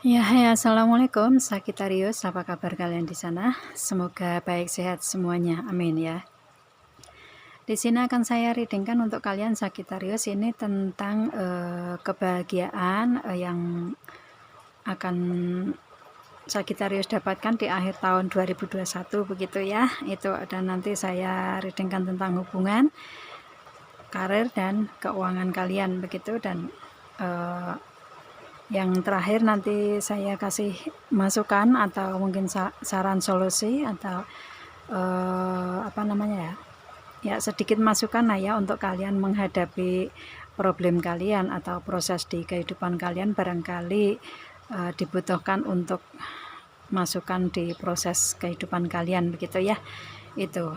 Ya, hai, assalamualaikum Sagitarius, apa kabar kalian di sana? Semoga baik sehat semuanya, amin ya. Di sini akan saya readingkan untuk kalian Sagitarius ini tentang kebahagiaan yang akan Sagitarius dapatkan di akhir tahun 2021 begitu ya. Itu dan nanti saya readingkan tentang hubungan, karir dan keuangan kalian begitu, dan yang terakhir nanti saya kasih masukan atau mungkin saran solusi atau apa namanya ya sedikit masukan lah ya untuk kalian menghadapi problem kalian atau proses di kehidupan kalian, barangkali dibutuhkan untuk masukan di proses kehidupan kalian begitu ya. Itu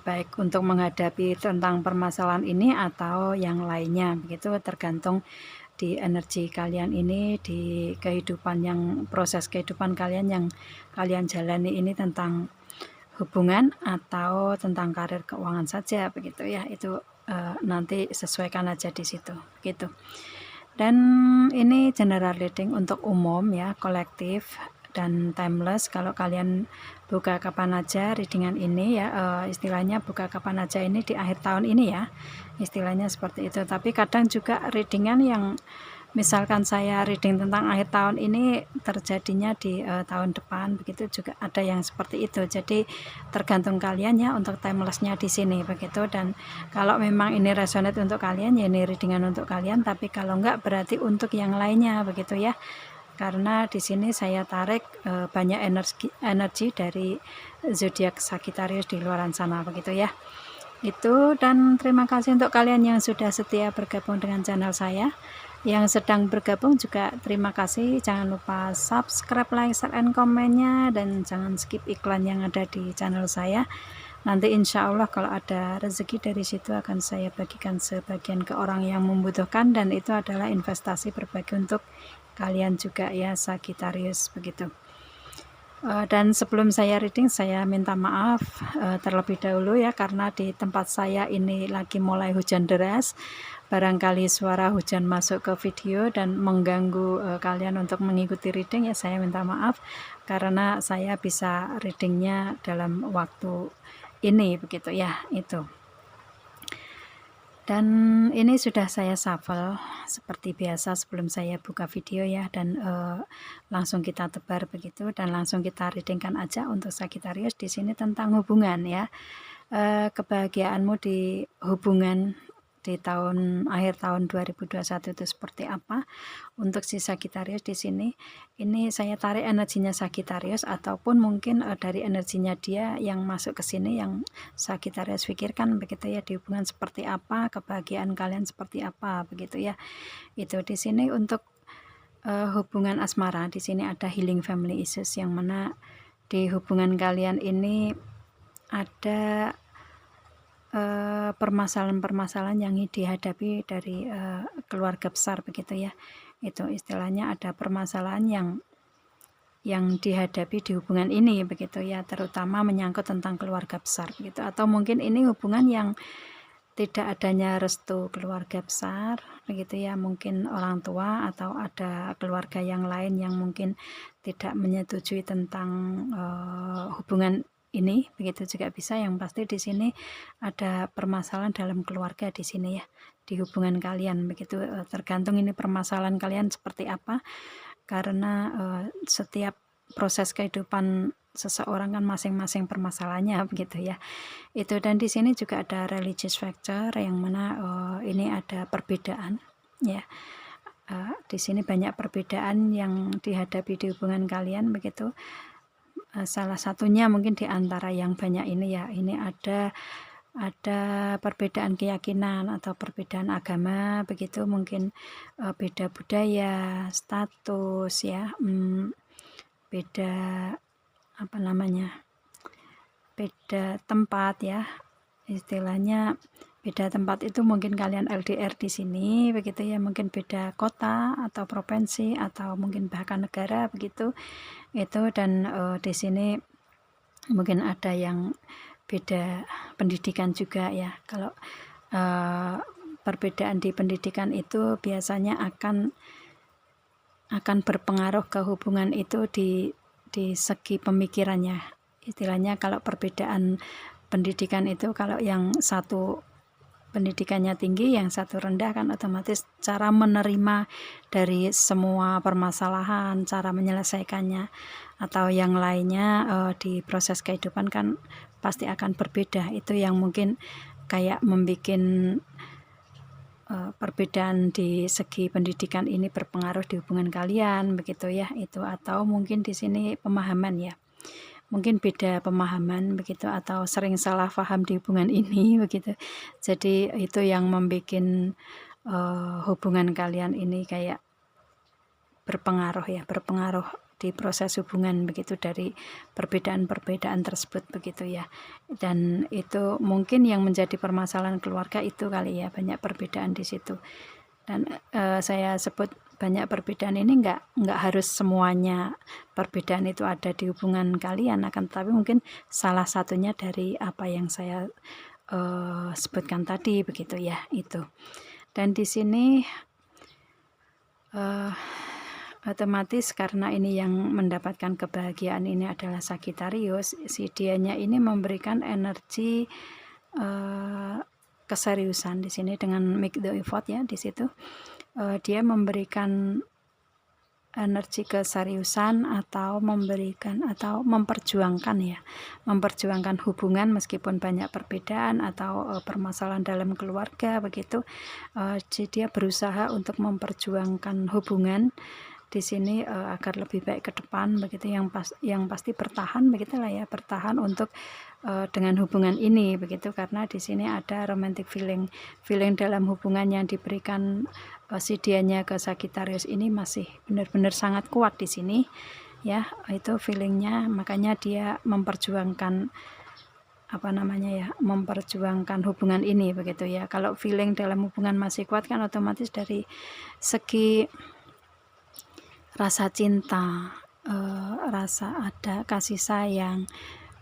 baik untuk menghadapi tentang permasalahan ini atau yang lainnya begitu, tergantung di energi kalian ini, di kehidupan yang proses kehidupan kalian yang kalian jalani ini tentang hubungan atau tentang karir keuangan saja begitu ya. Itu nanti sesuaikan aja di situ gitu. Dan ini general reading untuk umum ya, kolektif dan timeless. Kalau kalian buka kapan aja readingan ini ya, istilahnya buka kapan aja ini di akhir tahun ini ya, istilahnya seperti itu. Tapi kadang juga readingan yang misalkan saya reading tentang akhir tahun ini terjadinya di tahun depan begitu, juga ada yang seperti itu. Jadi tergantung kalian ya untuk timelessnya di sini begitu. Dan kalau memang ini resonate untuk kalian ya ini readingan untuk kalian, tapi kalau enggak berarti untuk yang lainnya begitu ya. Karena di sini saya tarik banyak energi dari zodiak Sagittarius di luaran sana begitu ya. Itu, dan terima kasih untuk kalian yang sudah setia bergabung dengan channel saya. Yang sedang bergabung juga terima kasih. Jangan lupa subscribe, like, share, and komennya, dan jangan skip iklan yang ada di channel saya. Nanti insya Allah kalau ada rezeki dari situ akan saya bagikan sebagian ke orang yang membutuhkan, dan itu adalah investasi berbagi untuk kalian juga ya Sagittarius begitu. Dan sebelum saya reading, saya minta maaf terlebih dahulu ya, karena di tempat saya ini lagi mulai hujan deras. Barangkali suara hujan masuk ke video dan mengganggu kalian untuk mengikuti reading ya, saya minta maaf, karena saya bisa readingnya dalam waktu ini begitu ya. Itu, dan ini sudah saya shuffle seperti biasa sebelum saya buka video ya, dan langsung kita tebar begitu, dan langsung kita readingkan aja untuk Sagittarius di sini tentang hubungan ya. Kebahagiaanmu di hubungan di akhir tahun 2021 itu seperti apa untuk si Sagittarius di sini. Ini saya tarik energinya Sagittarius, ataupun mungkin dari energinya dia yang masuk ke sini, yang Sagittarius pikirkan begitu ya, di hubungan seperti apa, kebahagiaan kalian seperti apa begitu ya. Itu di sini untuk hubungan asmara. Di sini ada healing family issues, yang mana di hubungan kalian ini ada permasalahan-permasalahan yang dihadapi dari keluarga besar begitu ya. Itu istilahnya ada permasalahan yang dihadapi di hubungan ini begitu ya, terutama menyangkut tentang keluarga besar begitu, atau mungkin ini hubungan yang tidak adanya restu keluarga besar begitu ya, mungkin orang tua atau ada keluarga yang lain yang mungkin tidak menyetujui tentang hubungan ini begitu juga bisa. Yang pasti di sini ada permasalahan dalam keluarga di sini ya, di hubungan kalian begitu. Tergantung ini permasalahan kalian seperti apa, karena setiap proses kehidupan seseorang kan masing-masing permasalahannya begitu ya. Itu, dan di sini juga ada religious factor, yang mana ini ada perbedaan ya. Di sini banyak perbedaan yang dihadapi di hubungan kalian begitu. Salah satunya mungkin di antara yang banyak ini ya, ini ada perbedaan keyakinan atau perbedaan agama begitu, mungkin beda budaya, status ya, beda apa namanya, beda tempat ya, istilahnya beda tempat itu mungkin kalian LDR di sini begitu ya, mungkin beda kota atau provinsi atau mungkin bahkan negara begitu. Itu, dan di sini mungkin ada yang beda pendidikan juga ya. Kalau perbedaan di pendidikan itu biasanya akan akan berpengaruh ke hubungan itu di segi pemikirannya. Istilahnya kalau perbedaan pendidikan itu, kalau yang satu pendidikannya tinggi, yang satu rendah, kan otomatis cara menerima dari semua permasalahan, cara menyelesaikannya atau yang lainnya di proses kehidupan kan pasti akan berbeda. Itu yang mungkin kayak membuat perbedaan di segi pendidikan ini berpengaruh di hubungan kalian, begitu ya. Itu atau mungkin di sini pemahaman ya, mungkin beda pemahaman begitu, atau sering salah paham di hubungan ini begitu. Jadi itu yang membuat hubungan kalian ini kayak berpengaruh di proses hubungan begitu, dari perbedaan-perbedaan tersebut begitu ya. Dan itu mungkin yang menjadi permasalahan keluarga itu kali ya, banyak perbedaan di situ. Dan saya sebut banyak perbedaan ini nggak harus semuanya perbedaan itu ada di hubungan kalian, akan tetapi mungkin salah satunya dari apa yang saya sebutkan tadi begitu ya, itu. Dan di sini otomatis karena ini yang mendapatkan kebahagiaan ini adalah Sagittarius, si dianya ini memberikan energi keseriusan di sini dengan make the effort ya. Di situ dia memberikan energi keseriusan atau memperjuangkan hubungan meskipun banyak perbedaan atau permasalahan dalam keluarga begitu. Jadi dia berusaha untuk memperjuangkan hubungan di sini agar lebih baik ke depan begitu, yang pasti bertahan begitulah ya, bertahan untuk dengan hubungan ini begitu, karena di sini ada romantic feeling dalam hubungan yang diberikan si dianya ke Sagittarius ini masih benar-benar sangat kuat di sini ya, itu feelingnya. Makanya dia memperjuangkan memperjuangkan hubungan ini begitu ya. Kalau feeling dalam hubungan masih kuat kan otomatis dari segi rasa cinta, rasa ada kasih sayang,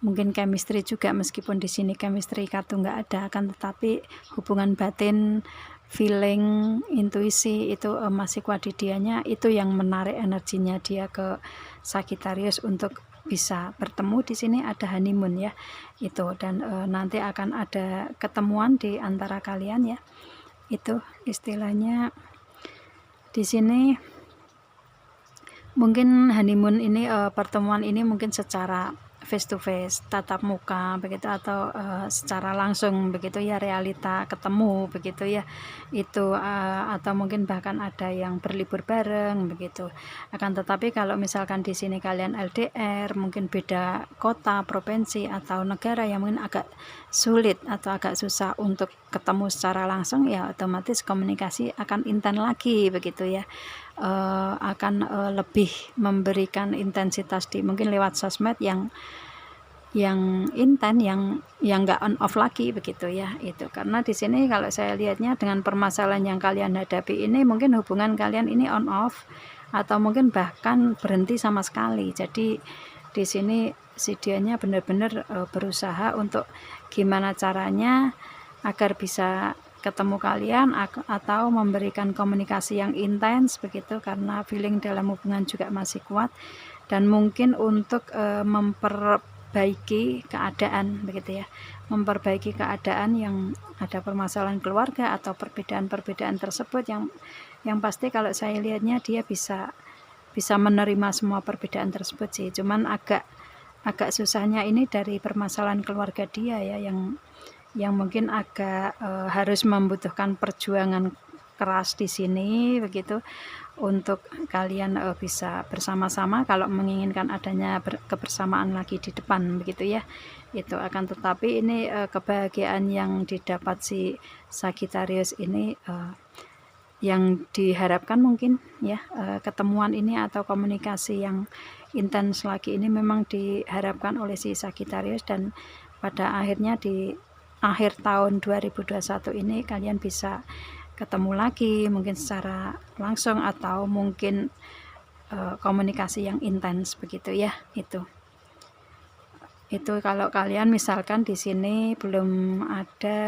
mungkin chemistry juga, meskipun di sini chemistry kartu nggak ada, akan tetapi hubungan batin, feeling, intuisi itu masih kuat di dianya. Itu yang menarik energinya dia ke Sagittarius untuk bisa bertemu. Di sini ada honeymoon ya, itu, dan nanti akan ada ketemuan di antara kalian ya. Itu istilahnya di sini. Mungkin honeymoon ini, pertemuan ini mungkin secara face to face, tatap muka begitu, atau secara langsung begitu ya, realita ketemu begitu ya, itu atau mungkin bahkan ada yang berlibur bareng begitu. Akan tetapi kalau misalkan di sini kalian LDR, mungkin beda kota, provinsi atau negara yang mungkin agak sulit atau agak susah untuk ketemu secara langsung ya, otomatis komunikasi akan intens lagi begitu ya. Akan lebih memberikan intensitas di mungkin lewat sosmed yang intens, yang nggak on off lagi begitu ya. Itu karena di sini kalau saya lihatnya dengan permasalahan yang kalian hadapi ini, mungkin hubungan kalian ini on off atau mungkin bahkan berhenti sama sekali. Jadi di sini si dianya benar-benar berusaha untuk gimana caranya agar bisa ketemu kalian atau memberikan komunikasi yang intens begitu, karena feeling dalam hubungan juga masih kuat, dan mungkin untuk memperbaiki keadaan begitu ya, memperbaiki keadaan yang ada permasalahan keluarga atau perbedaan-perbedaan tersebut, yang pasti kalau saya lihatnya dia bisa menerima semua perbedaan tersebut sih. Cuman agak susahnya ini dari permasalahan keluarga dia ya, yang mungkin agak harus membutuhkan perjuangan keras di sini begitu, untuk kalian bisa bersama-sama kalau menginginkan adanya kebersamaan lagi di depan begitu ya. Itu akan tetapi ini kebahagiaan yang didapat si Sagittarius ini yang diharapkan mungkin ya, ketemuan ini atau komunikasi yang intens lagi ini memang diharapkan oleh si Sagittarius, dan pada akhirnya di akhir tahun 2021 ini kalian bisa ketemu lagi mungkin secara langsung atau mungkin komunikasi yang intens begitu ya. Itu Itu kalau kalian misalkan di sini belum ada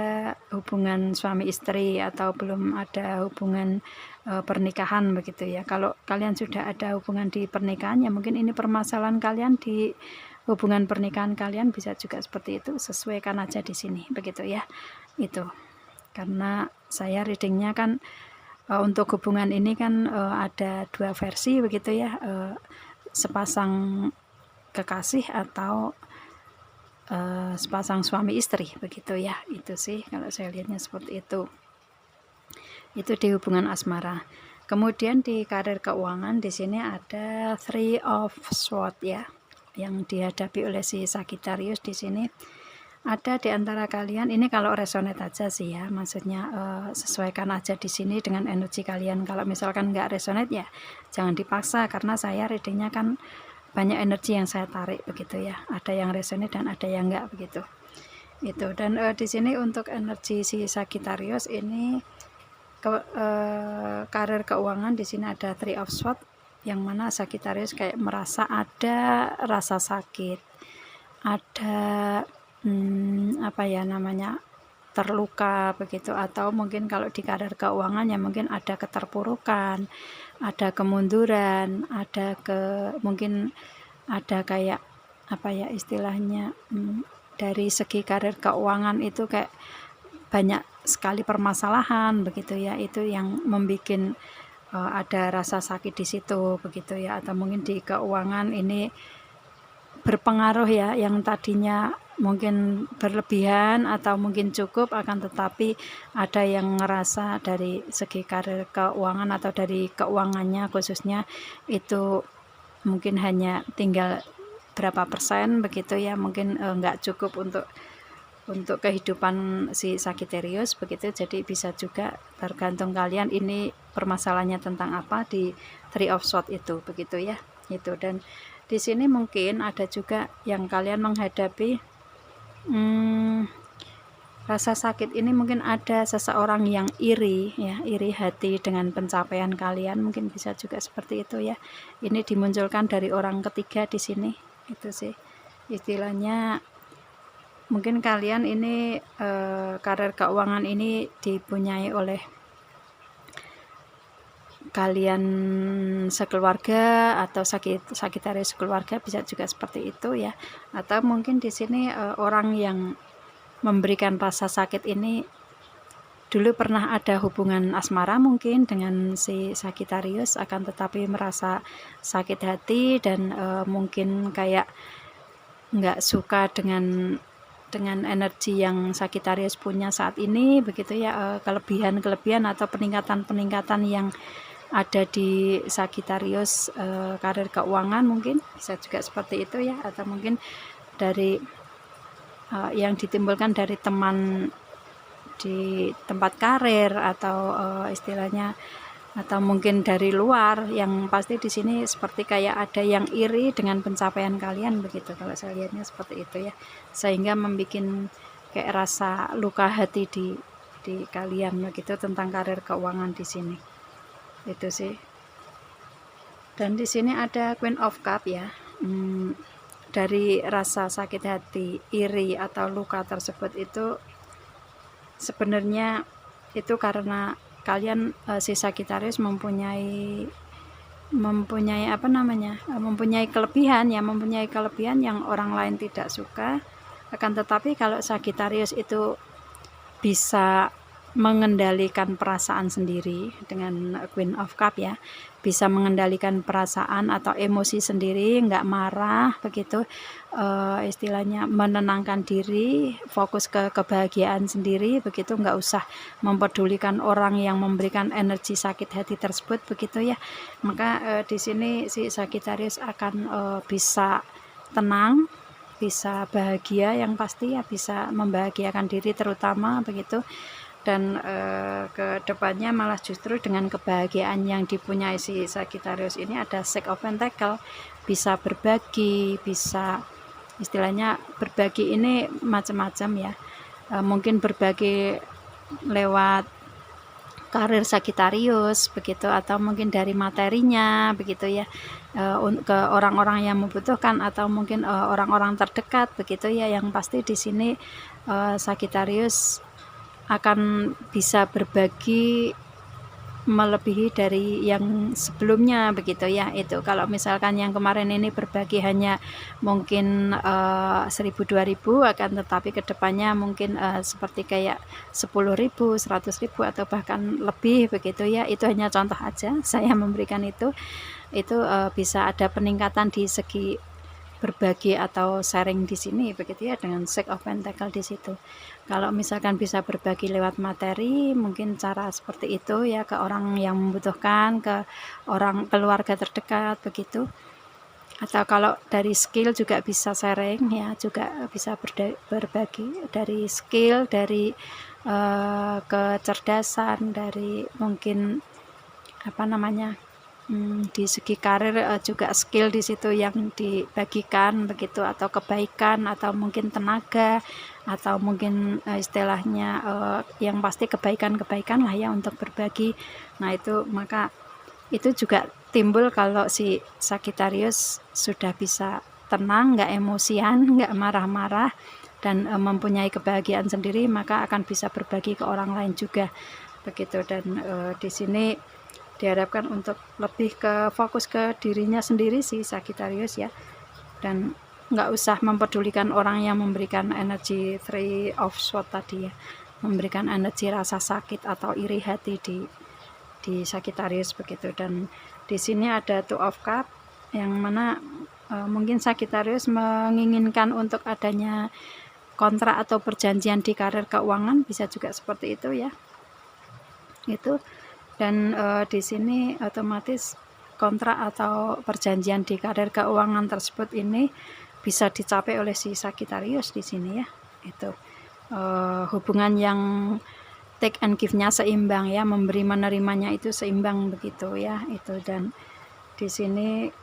hubungan suami istri atau belum ada hubungan pernikahan begitu ya. Kalau kalian sudah ada hubungan di pernikahan, ya mungkin ini permasalahan kalian di hubungan pernikahan kalian, bisa juga seperti itu. Sesuaikan aja di sini begitu ya. Itu karena saya readingnya kan untuk hubungan ini kan ada 2 versi begitu ya, sepasang kekasih atau sepasang suami istri begitu ya. Itu sih kalau saya lihatnya seperti itu di hubungan asmara. Kemudian di karir keuangan di sini ada Three of Swords ya, yang dihadapi oleh si Sagittarius di sini. Ada di antara kalian, ini kalau resonate aja sih ya, maksudnya sesuaikan aja di sini dengan energi kalian. Kalau misalkan nggak resonate ya jangan dipaksa, karena saya readingnya kan banyak energi yang saya tarik begitu ya. Ada yang resonate dan ada yang enggak begitu. Itu dan di sini untuk energi si Sagittarius ini karir keuangan di sini ada Three of Swords, yang mana Sagittarius kayak merasa ada rasa sakit, ada apa ya namanya, terluka begitu, atau mungkin kalau di karir keuangan ya mungkin ada keterpurukan, ada kemunduran, ada mungkin ada kayak apa ya istilahnya, dari segi karir keuangan itu kayak banyak sekali permasalahan begitu ya. Itu yang membuat ada rasa sakit di situ begitu ya. Atau mungkin di keuangan ini berpengaruh ya, yang tadinya mungkin berlebihan atau mungkin cukup, akan tetapi ada yang ngerasa dari segi karir keuangan atau dari keuangannya khususnya itu mungkin hanya tinggal berapa persen begitu ya, mungkin nggak cukup untuk kehidupan si Sagittarius begitu. Jadi bisa juga tergantung kalian ini permasalahannya tentang apa di Three of Swords itu begitu ya. Itu dan di sini mungkin ada juga yang kalian menghadapi rasa sakit ini, mungkin ada seseorang yang iri ya, iri hati dengan pencapaian kalian, mungkin bisa juga seperti itu ya. Ini dimunculkan dari orang ketiga di sini. Itu sih istilahnya, mungkin kalian ini karir keuangan ini dipunyai oleh kalian sekeluarga atau Sagittarius keluarga, bisa juga seperti itu ya. Atau mungkin di sini orang yang memberikan rasa sakit ini dulu pernah ada hubungan asmara mungkin dengan si Sagittarius, akan tetapi merasa sakit hati dan mungkin kayak nggak suka dengan energi yang Sagittarius punya saat ini begitu ya. Kelebihan atau peningkatan yang ada di Sagittarius karir keuangan mungkin bisa juga seperti itu ya. Atau mungkin dari yang ditimbulkan dari teman di tempat karir, atau istilahnya, atau mungkin dari luar, yang pasti di sini seperti kayak ada yang iri dengan pencapaian kalian begitu, kalau saya lihatnya seperti itu ya, sehingga membuat kayak rasa luka hati di kalian begitu tentang karir keuangan di sini. Itu sih. Dan di sini ada Queen of Cup ya. Dari rasa sakit hati, iri atau luka tersebut itu sebenarnya itu karena kalian si Sagittarius mempunyai apa namanya, mempunyai kelebihan yang orang lain tidak suka. Akan tetapi kalau Sagittarius itu bisa mengendalikan perasaan sendiri dengan Queen of Cup ya, bisa mengendalikan perasaan atau emosi sendiri, nggak marah begitu, istilahnya menenangkan diri, fokus ke kebahagiaan sendiri begitu, nggak usah mempedulikan orang yang memberikan energi sakit hati tersebut begitu ya. Maka di sini si Sagittarius akan bisa tenang, bisa bahagia, yang pasti ya bisa membahagiakan diri terutama begitu. Dan ke depannya malah justru dengan kebahagiaan yang dipunyai si Sagittarius ini ada Six of Pentacles, bisa berbagi, bisa istilahnya berbagi ini macam-macam ya, mungkin berbagi lewat karir Sagitarius begitu, atau mungkin dari materinya begitu ya, ke orang-orang yang membutuhkan atau mungkin orang-orang terdekat begitu ya. Yang pasti di sini Sagitarius akan bisa berbagi melebihi dari yang sebelumnya begitu ya. Itu kalau misalkan yang kemarin ini berbagi hanya mungkin 1.000 2.000, akan tetapi kedepannya mungkin seperti kayak 10.000 100.000 atau bahkan lebih begitu ya. Itu hanya contoh aja saya memberikan itu bisa ada peningkatan di segi berbagi atau sharing di sini begitu ya, dengan Six of Pentacle di situ. Kalau misalkan bisa berbagi lewat materi, mungkin cara seperti itu ya, ke orang yang membutuhkan, ke orang keluarga terdekat begitu. Atau kalau dari skill juga bisa sharing ya, juga bisa berbagi dari skill, dari kecerdasan, dari mungkin apa namanya, di segi karir juga skill di situ yang dibagikan begitu, atau kebaikan, atau mungkin tenaga, atau mungkin istilahnya yang pasti kebaikan-kebaikan lah ya untuk berbagi. Nah itu, maka itu juga timbul kalau si Sagittarius sudah bisa tenang, nggak emosian, nggak marah-marah, dan mempunyai kebahagiaan sendiri, maka akan bisa berbagi ke orang lain juga begitu. Dan di sini diharapkan untuk lebih ke fokus ke dirinya sendiri si Sagittarius ya, dan nggak usah mempedulikan orang yang memberikan energi Three of Swords tadi ya, memberikan energi rasa sakit atau iri hati di Sagittarius begitu. Dan di sini ada Two of Cups, yang mana mungkin Sagittarius menginginkan untuk adanya kontrak atau perjanjian di karir keuangan, bisa juga seperti itu ya. Itu. Dan di sini otomatis kontrak atau perjanjian di karir keuangan tersebut ini bisa dicapai oleh si Sagittarius di sini ya. Itu hubungan yang take and give-nya seimbang ya, memberi menerimanya itu seimbang begitu ya. Itu, dan di sini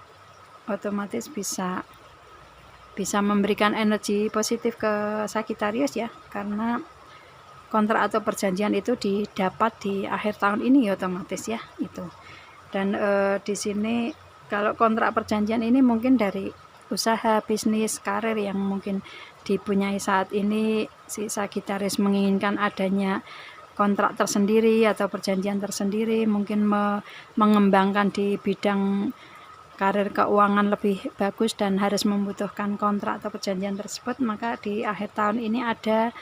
otomatis bisa memberikan energi positif ke Sagittarius ya, karena kontrak atau perjanjian itu didapat di akhir tahun ini otomatis ya itu. Dan di sini kalau kontrak perjanjian ini mungkin dari usaha, bisnis, karir yang mungkin dipunyai saat ini, si Sagittarius menginginkan adanya kontrak tersendiri atau perjanjian tersendiri, mungkin mengembangkan di bidang karir keuangan lebih bagus dan harus membutuhkan kontrak atau perjanjian tersebut, maka di akhir tahun ini ada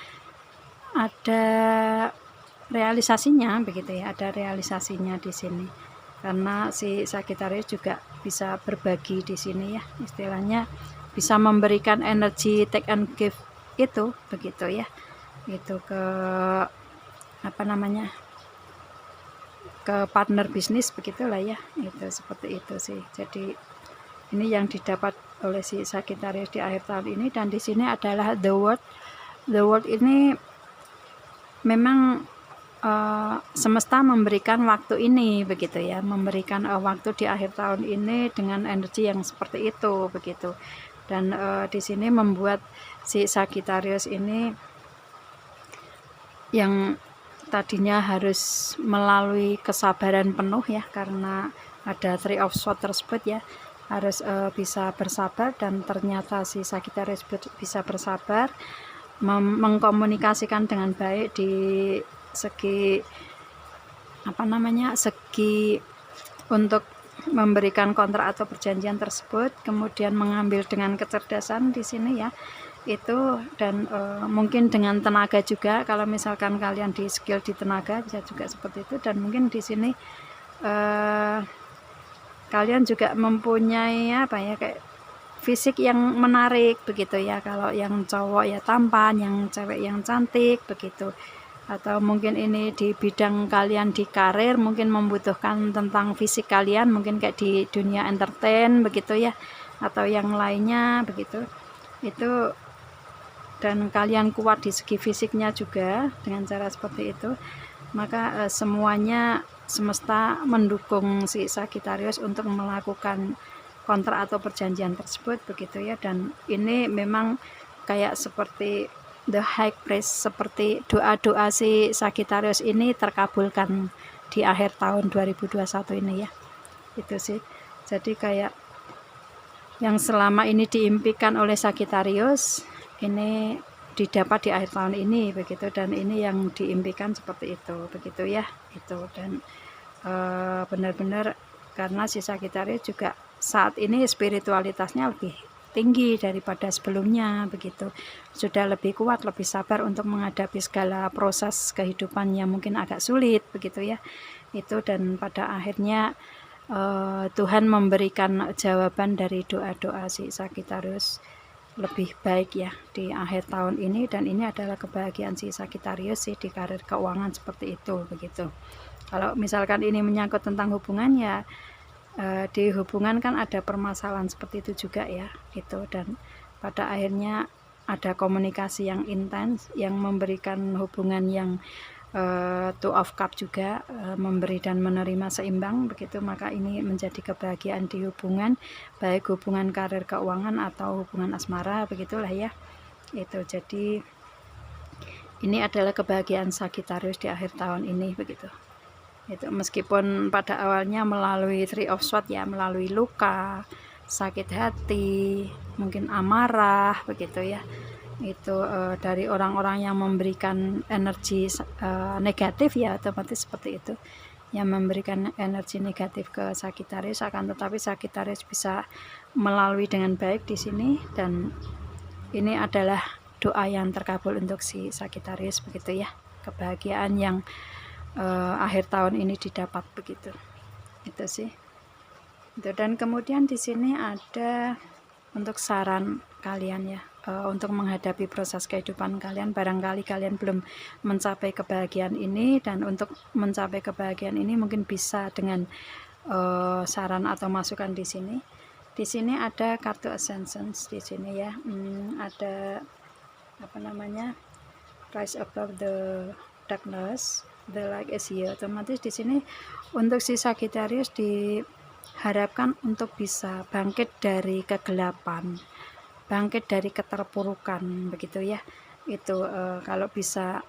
realisasinya begitu ya, ada realisasinya di sini. Karena si Sagittarius juga bisa berbagi di sini ya, istilahnya bisa memberikan energi take and give itu begitu ya. Itu ke apa namanya, ke partner bisnis begitulah ya. Itu seperti itu sih. Jadi ini yang didapat oleh si Sagittarius di akhir tahun ini. Dan di sini adalah the world. The world ini memang semesta memberikan waktu ini begitu ya, memberikan waktu di akhir tahun ini dengan energi yang seperti itu begitu. Dan di sini membuat si Sagittarius ini yang tadinya harus melalui kesabaran penuh ya, karena ada Three of Swords tersebut ya, harus bisa bersabar, dan ternyata si Sagittarius bisa bersabar, mengkomunikasikan dengan baik di segi apa namanya, segi untuk memberikan kontrak atau perjanjian tersebut, kemudian mengambil dengan kecerdasan di sini ya itu. Dan mungkin dengan tenaga juga, kalau misalkan kalian di skill di tenaga bisa juga seperti itu. Dan mungkin di sini kalian juga mempunyai apa ya, kayak fisik yang menarik begitu ya. Kalau yang cowok ya tampan, yang cewek yang cantik begitu. Atau mungkin ini di bidang kalian di karir mungkin membutuhkan tentang fisik kalian, mungkin kayak di dunia entertain begitu ya, atau yang lainnya begitu. Itu, dan kalian kuat di segi fisiknya juga dengan cara seperti itu, maka semuanya semesta mendukung si Sagittarius untuk melakukan kontrak atau perjanjian tersebut begitu ya. Dan ini memang kayak seperti the high priest, seperti doa-doa si Sagittarius ini terkabulkan di akhir tahun 2021 ini ya. Itu sih. Jadi kayak yang selama ini diimpikan oleh Sagittarius ini didapat di akhir tahun ini begitu, dan ini yang diimpikan seperti itu begitu ya. Itu dan benar-benar karena si Sagittarius juga saat ini spiritualitasnya lebih tinggi daripada sebelumnya begitu, sudah lebih kuat, lebih sabar untuk menghadapi segala proses kehidupan yang mungkin agak sulit begitu ya. Itu dan pada akhirnya Tuhan memberikan jawaban dari doa-doa si Sagittarius lebih baik ya di akhir tahun ini, dan ini adalah kebahagiaan si Sagittarius sih di karir keuangan seperti itu begitu. Kalau misalkan ini menyangkut tentang hubungan ya, di hubungan kan ada permasalahan seperti itu juga ya gitu, dan pada akhirnya ada komunikasi yang intens yang memberikan hubungan yang Two of Cup juga, memberi dan menerima seimbang begitu, maka ini menjadi kebahagiaan di hubungan, baik hubungan karir keuangan atau hubungan asmara begitulah ya. Itu jadi ini adalah kebahagiaan Sagittarius di akhir tahun ini begitu. Itu meskipun pada awalnya melalui Three of Swords ya, melalui luka, sakit hati, mungkin amarah begitu ya, itu dari orang-orang yang memberikan energi negatif ya, otomatis seperti itu yang memberikan energi negatif ke Sagittarius, akan tetapi Sagittarius bisa melalui dengan baik di sini, dan ini adalah doa yang terkabul untuk si Sagittarius begitu ya, kebahagiaan yang akhir tahun ini didapat begitu. Itu sih. Itu, dan kemudian di sini ada untuk saran kalian ya, untuk menghadapi proses kehidupan kalian. Barangkali kalian belum mencapai kebahagiaan ini, dan untuk mencapai kebahagiaan ini mungkin bisa dengan saran atau masukan di sini. Di sini ada kartu Ascension di sini ya, ada apa namanya, Rise above the darkness, the light is here. Otomatis di sini untuk si Sagittarius diharapkan untuk bisa bangkit dari kegelapan, bangkit dari keterpurukan begitu ya. Itu kalau bisa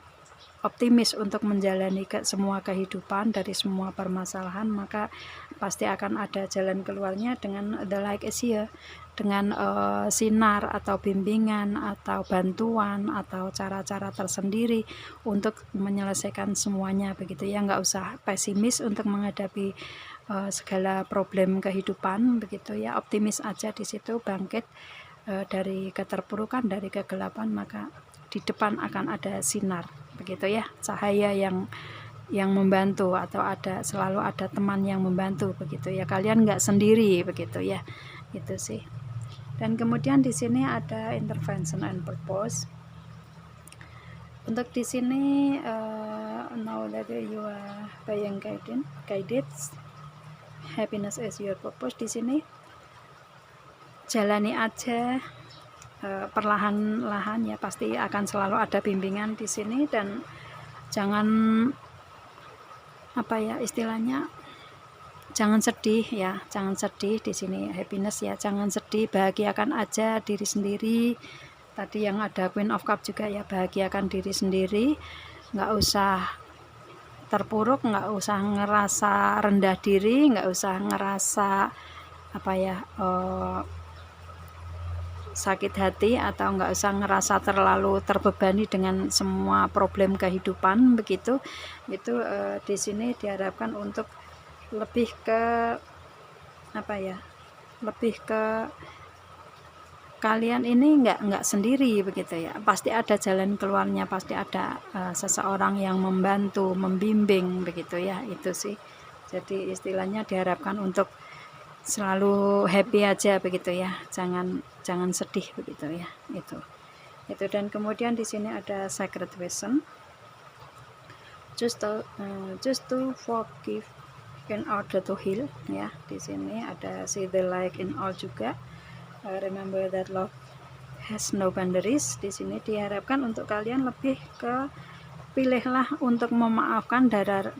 optimis untuk menjalani semua kehidupan dari semua permasalahan, maka pasti akan ada jalan keluarnya dengan the light is here, dengan sinar atau bimbingan atau bantuan atau cara-cara tersendiri untuk menyelesaikan semuanya begitu ya. Nggak usah pesimis untuk menghadapi segala problem kehidupan begitu ya, optimis aja di situ, bangkit dari keterpurukan, dari kegelapan, maka di depan akan ada sinar begitu ya, cahaya yang membantu, atau selalu ada teman yang membantu begitu ya, kalian nggak sendiri begitu ya. Itu sih. Dan kemudian di sini ada intervention and purpose. Untuk di sini now that you are being guided, happiness is your purpose. Di sini jalani aja perlahan-lahan ya, pasti akan selalu ada bimbingan di sini, dan jangan apa ya istilahnya, jangan sedih ya, jangan sedih di sini, happiness ya, jangan sedih, bahagiakan aja diri sendiri. Tadi yang ada Queen of Cup juga ya, bahagiakan diri sendiri, nggak usah terpuruk, nggak usah ngerasa rendah diri, nggak usah ngerasa apa ya sakit hati, atau nggak usah ngerasa terlalu terbebani dengan semua problem kehidupan begitu. Itu di sini diharapkan untuk lebih ke apa ya, lebih ke kalian ini nggak sendiri begitu ya, pasti ada jalan keluarnya, pasti ada seseorang yang membantu, membimbing begitu ya. Itu sih, jadi istilahnya diharapkan untuk selalu happy aja begitu ya, jangan sedih begitu ya. Itu dan kemudian di sini ada Sacred Vision, just to forgive in order to heal ya. Di sini ada see the light in all juga, remember that love has no boundaries. Di sini diharapkan untuk kalian lebih ke pilihlah untuk memaafkan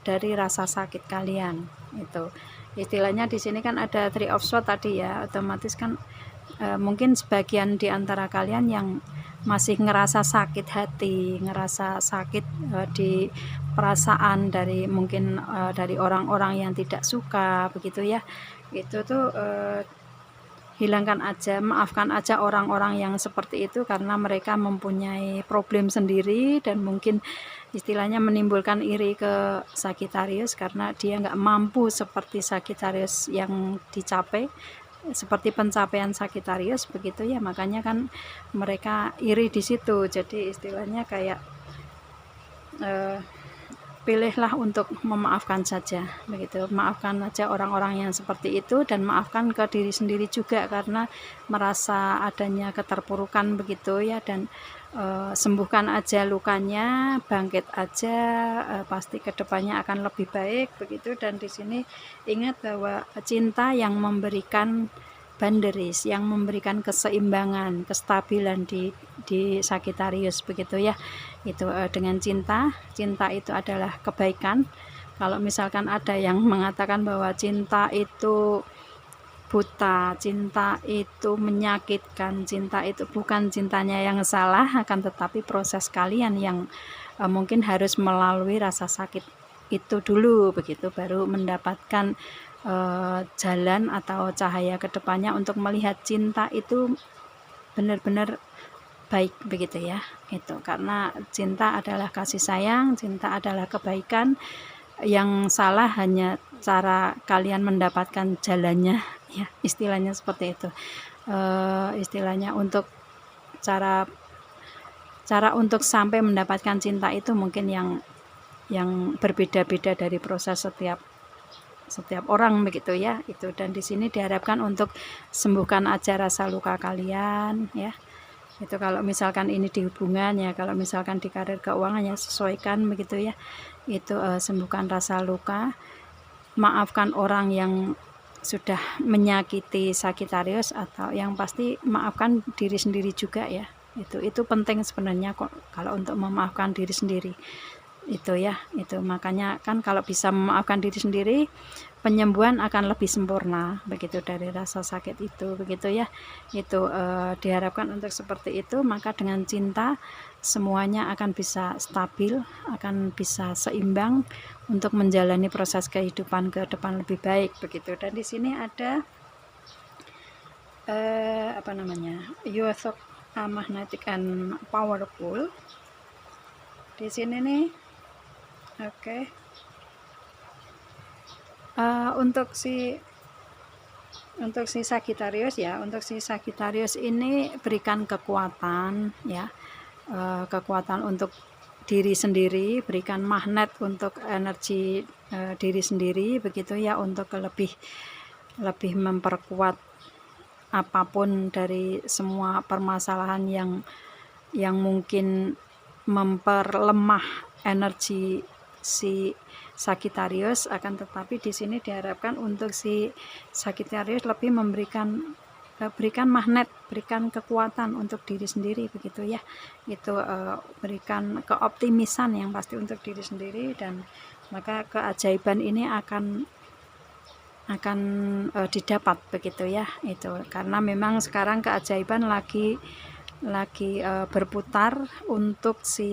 dari rasa sakit kalian. Itu istilahnya di sini kan ada Three of Swords tadi ya, otomatis kan mungkin sebagian di antara kalian yang masih ngerasa sakit hati, ngerasa sakit di perasaan dari mungkin dari orang-orang yang tidak suka begitu ya. Itu tuh hilangkan aja, maafkan aja orang-orang yang seperti itu karena mereka mempunyai problem sendiri dan mungkin istilahnya menimbulkan iri ke Sagittarius karena dia nggak mampu seperti Sagittarius yang dicapai, seperti pencapaian Sagittarius begitu ya, makanya kan mereka iri di situ. Jadi istilahnya kayak pilihlah untuk memaafkan saja begitu, maafkan aja orang-orang yang seperti itu dan maafkan ke diri sendiri juga karena merasa adanya keterpurukan begitu ya, dan sembuhkan aja lukanya, bangkit aja, pasti kedepannya akan lebih baik begitu. Dan di sini ingat bahwa cinta yang memberikan boundaries, yang memberikan keseimbangan, kestabilan di Sagittarius begitu ya. Itu dengan cinta itu adalah kebaikan. Kalau misalkan ada yang mengatakan bahwa cinta itu buta, cinta itu menyakitkan, cinta itu bukan cintanya yang salah, akan tetapi proses kalian yang mungkin harus melalui rasa sakit itu dulu begitu, baru mendapatkan jalan atau cahaya kedepannya untuk melihat cinta itu benar-benar baik begitu ya. Itu karena cinta adalah kasih sayang, cinta adalah kebaikan. Yang salah hanya cara kalian mendapatkan jalannya ya, istilahnya seperti itu. Istilahnya untuk cara untuk sampai mendapatkan cinta itu mungkin yang berbeda-beda dari proses setiap orang begitu ya. Itu, dan di sini diharapkan untuk sembuhkan aja rasa luka kalian ya. Itu kalau misalkan ini di hubungan ya, kalau misalkan di karir keuangan ya sesuaikan begitu ya. Itu sembuhkan rasa luka, maafkan orang yang sudah menyakiti Sagittarius, atau yang pasti maafkan diri sendiri juga ya. Itu penting sebenarnya kok kalau untuk memaafkan diri sendiri. Itu ya, itu makanya kan kalau bisa memaafkan diri sendiri, penyembuhan akan lebih sempurna begitu dari rasa sakit itu begitu ya. Itu diharapkan untuk seperti itu, maka dengan cinta semuanya akan bisa stabil, akan bisa seimbang untuk menjalani proses kehidupan ke depan lebih baik begitu. Dan di sini ada apa namanya, you are so magnetic and powerful di sini nih. Oke. Untuk si Sagittarius ya, untuk si Sagittarius ini berikan kekuatan ya, kekuatan untuk diri sendiri, berikan magnet untuk energi diri sendiri begitu ya, untuk lebih memperkuat apapun dari semua permasalahan yang mungkin memperlemah energi si Sagittarius. Akan tetapi di sini diharapkan untuk si Sagittarius lebih berikan magnet, berikan kekuatan untuk diri sendiri begitu ya. Itu berikan keoptimisan yang pasti untuk diri sendiri, dan maka keajaiban ini akan didapat begitu ya. Itu karena memang sekarang keajaiban lagi berputar untuk si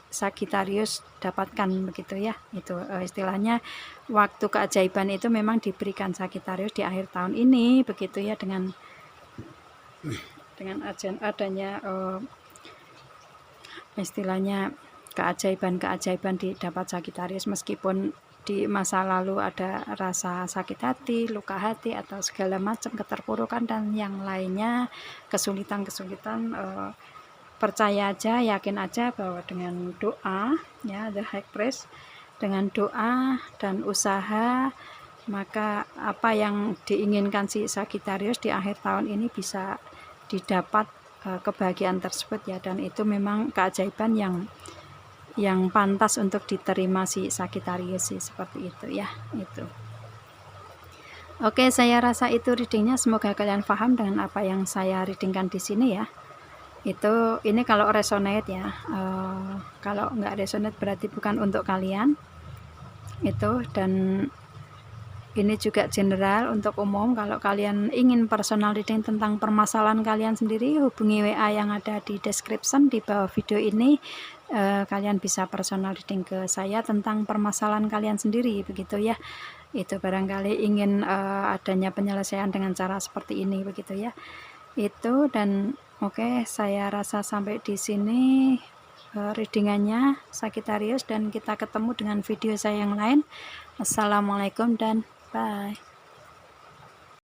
Sagittarius dapatkan begitu ya. Itu istilahnya waktu keajaiban itu memang diberikan Sagittarius di akhir tahun ini begitu ya, dengan adanya istilahnya keajaiban didapat Sagittarius, meskipun di masa lalu ada rasa sakit hati, luka hati, atau segala macam keterpurukan dan yang lainnya, kesulitan, percaya aja, yakin aja bahwa dengan doa ya, the high priest, dengan doa dan usaha, maka apa yang diinginkan si Sagittarius di akhir tahun ini bisa didapat kebahagiaan tersebut ya. Dan itu memang keajaiban yang pantas untuk diterima si Sagittarius sih, seperti itu ya. Itu oke, saya rasa itu readingnya, semoga kalian paham dengan apa yang saya readingkan di sini ya. Ini kalau resonate ya, kalau nggak resonate berarti bukan untuk kalian itu. Dan ini juga general untuk umum. Kalau kalian ingin personal reading tentang permasalahan kalian sendiri, hubungi WA yang ada di description di bawah video ini. Kalian bisa personal reading ke saya tentang permasalahan kalian sendiri, begitu ya. Itu barangkali ingin adanya penyelesaian dengan cara seperti ini, begitu ya. Itu, dan oke, saya rasa sampai di sini readingannya Sagittarius, dan kita ketemu dengan video saya yang lain. Assalamualaikum dan bye.